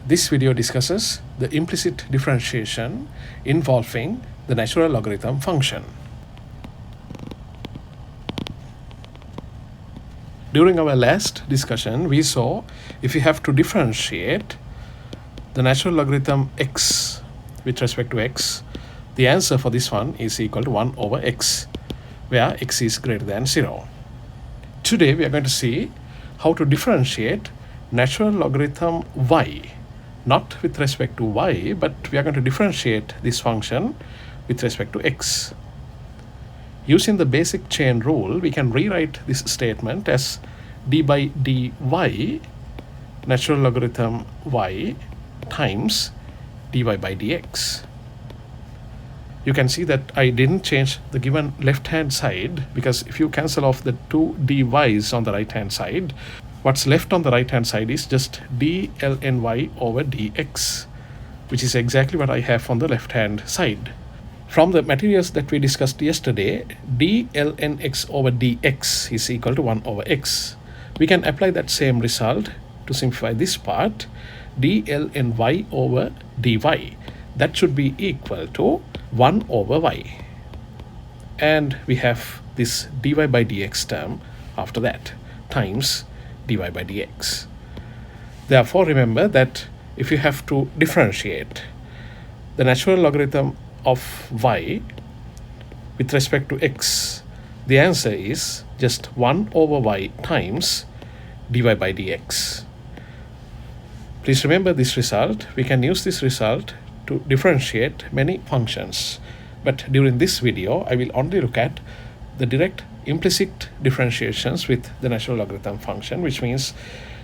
This video discusses the implicit differentiation involving the natural logarithm function. During our last discussion, we saw if you have to differentiate the natural logarithm x with respect to x, the answer for this one is equal to 1 over x, where x is greater than 0. Today we are going to see how to differentiate natural logarithm y, not with respect to y, but we are going to differentiate this function with respect to x. Using the basic chain rule, we can rewrite this statement as d by dy natural logarithm y times dy by dx. You can see that I didn't change the given left hand side, because if you cancel off the two dy's on the right hand side, what's left on the right hand side is just d ln y over dx, which is exactly what I have on the left hand side. From the materials that we discussed yesterday, d ln x over dx is equal to 1 over x. We can apply that same result to simplify this part, d ln y over dy. That should be equal to 1 over y. And we have this dy by dx term after that, times dy by dx. Therefore, remember that if you have to differentiate the natural logarithm of y with respect to x, the answer is just 1 over y times dy by dx. Please remember this result. We can use this result to differentiate many functions, but during this video I will only look at the direct implicit differentiations with the natural logarithm function, which means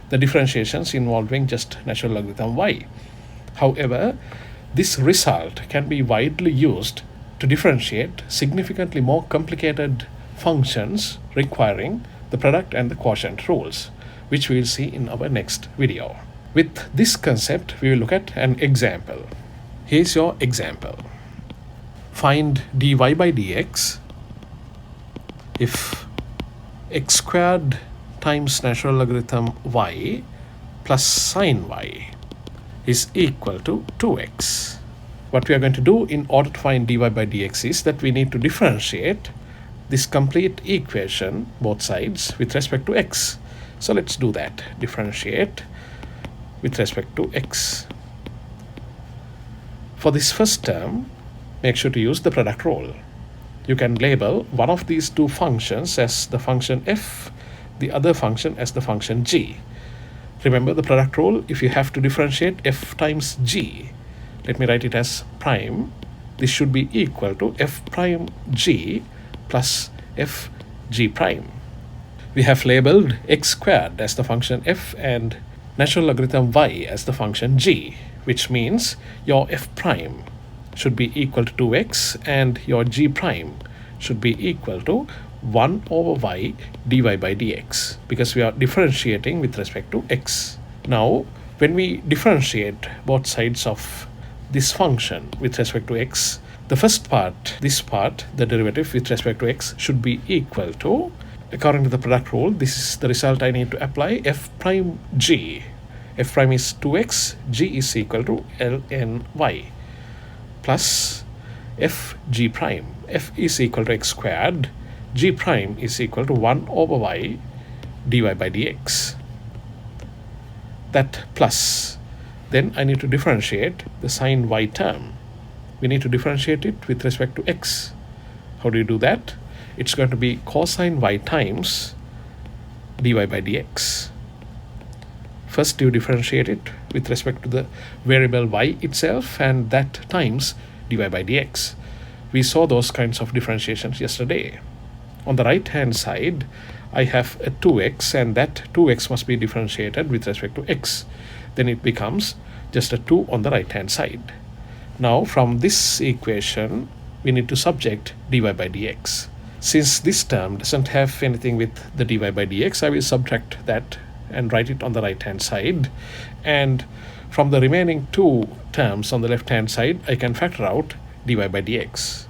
the differentiations involving just natural logarithm y. However, this result can be widely used to differentiate significantly more complicated functions requiring the product and the quotient rules, which we will see in our next video. With this concept, we will look at an example. Here's your example. Find dy by dx if x squared times natural logarithm y plus sine y is equal to 2x. What we are going to do in order to find dy by dx is that we need to differentiate this complete equation, both sides, with respect to x. So let's do that. Differentiate with respect to x. For this first term, make sure to use the product rule. You can label one of these two functions as the function f, the other function as the function g. Remember the product rule, if you have to differentiate f times g, let me write it as prime. This should be equal to f prime g plus f g prime. We have labeled x squared as the function f and natural logarithm y as the function g, which means your f prime should be equal to 2x and your g prime should be equal to 1 over y dy by dx, because we are differentiating with respect to x. Now, when we differentiate both sides of this function with respect to x, the first part, this part, the derivative with respect to x, should be equal to, according to the product rule, this is the result I need to apply, f prime g. F prime is 2x, g is equal to ln y, plus f g prime. F is equal to x squared, g prime is equal to 1 over y dy by dx. That plus, then I need to differentiate the sine y term. We need to differentiate it with respect to x. How do you do that? It's going to be cosine y times dy by dx. First you differentiate it with respect to the variable y itself, and that times dy by dx. We saw those kinds of differentiations yesterday. On the right hand side, I have a 2x, and that 2x must be differentiated with respect to x. Then it becomes just a 2 on the right hand side. Now from this equation, we need to subject dy by dx. Since this term doesn't have anything with the dy by dx, I will subtract that and write it on the right hand side. And from the remaining two terms on the left hand side, I can factor out dy by dx.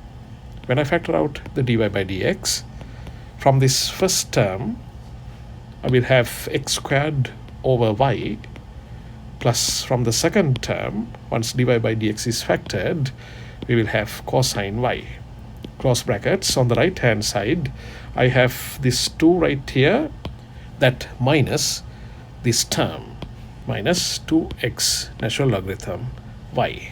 When I factor out the dy by dx, from this first term, I will have x squared over y plus from the second term, once dy by dx is factored, we will have cosine y. Close brackets. On the right hand side, I have this 2 right here, that minus this term, minus 2x natural logarithm y.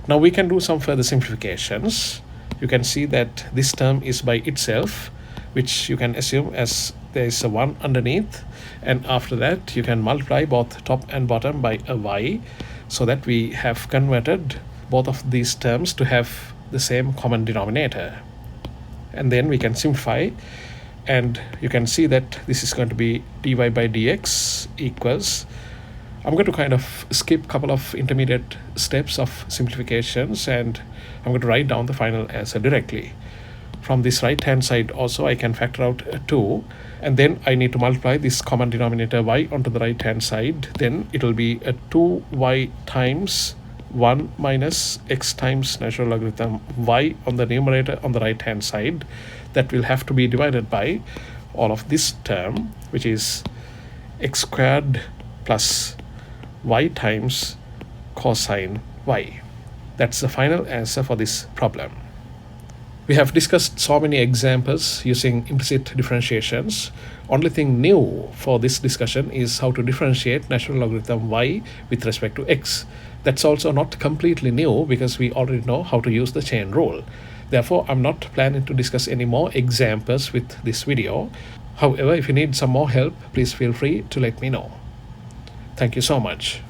Now we can do some further simplifications. You can see that this term is by itself, which you can assume as there is a 1 underneath, and after that you can multiply both top and bottom by a y, so that we have converted both of these terms to have the same common denominator. And then we can simplify, and you can see that this is going to be dy by dx equals, I'm going to kind of skip a couple of intermediate steps of simplifications, and I'm going to write down the final answer directly. From this right hand side also I can factor out 2, and then I need to multiply this common denominator y onto the right hand side. Then it will be a 2y times 1 minus x times natural logarithm y on the numerator on the right hand side. That will have to be divided by all of this term, which is x squared plus y times cosine y. That's the final answer for this problem. We have discussed so many examples using implicit differentiations. Only thing new for this discussion is how to differentiate natural logarithm y with respect to x. That's also not completely new because we already know how to use the chain rule. Therefore, I'm not planning to discuss any more examples with this video. However, if you need some more help, please feel free to let me know. Thank you so much.